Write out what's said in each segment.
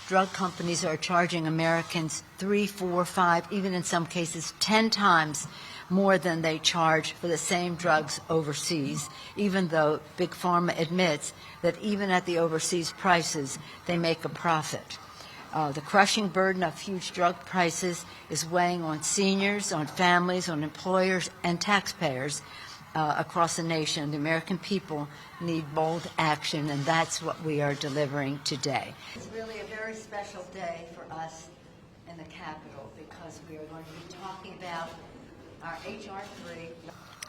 drug companies are charging Americans 3, 4, 5, even in some cases 10 times more than they charge for the same drugs overseas, even though Big Pharma admits that even at the overseas prices, they make a profit. The crushing burden of huge drug prices is weighing on seniors, on families, on employers, and taxpayers across the nation. The American people need bold action, and that's what we are delivering today. It's really a very special day for us in the Capitol because we are going to be talking about our H.R. 3.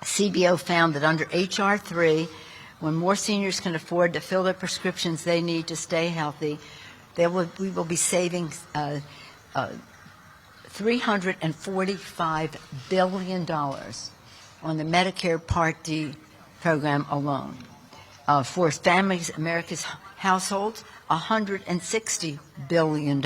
CBO found that under H.R. 3, when more seniors can afford to fill the prescriptions they need to stay healthy, we will be saving $345 billion on the Medicare Part D program alone. For families, America's households, $160 billion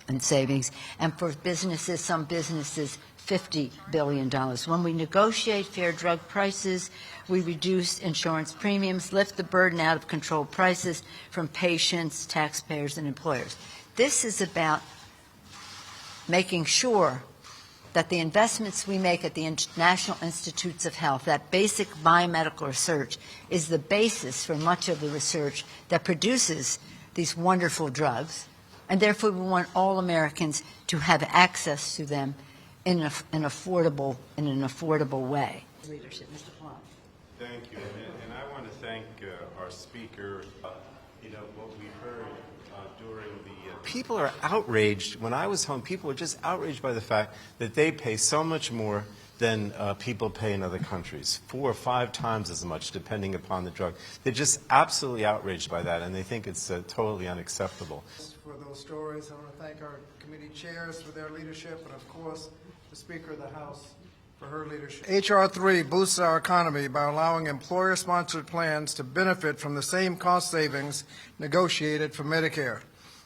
in savings, and for businesses, some businesses, $50 billion. When we negotiate fair drug prices, we reduce insurance premiums, lift the burden out of controlled prices from patients, taxpayers, and employers. This is about making sure that the investments we make at the National Institutes of Health, that basic biomedical research, is the basis for much of the research that produces these wonderful drugs, and therefore we want all Americans to have access to them in an affordable way. Leadership, Mr. Plum. Thank you, and I want to thank our speaker. What we heard during the people are outraged. When I was home, people were just outraged by the fact that they pay so much more than people pay in other countries, 4 or 5 times as much, depending upon the drug. They're just absolutely outraged by that, and they think it's totally unacceptable. For those stories, I want to thank our committee chairs for their leadership, and of course, the Speaker of the House for her leadership. H.R. 3 boosts our economy by allowing employer-sponsored plans to benefit from the same cost savings negotiated for Medicare.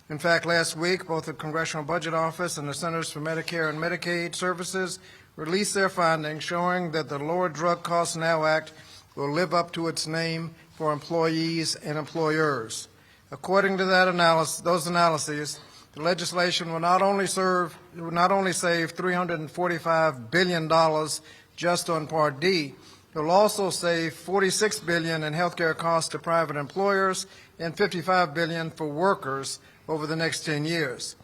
In fact, last week, both the Congressional Budget Office and the Centers for Medicare and Medicaid Services released their findings showing that the Lower Drug Costs Now Act will live up to its name for employees and employers. According to those analyses, the legislation will not only save $345 billion just on Part D, it will also save $46 billion in health care costs to private employers and $55 billion for workers over the next 10 years.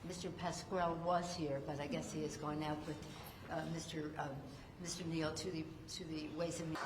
Mr. Pasquale was here, but I guess he is going out with Mr. Neal to the Ways and Means.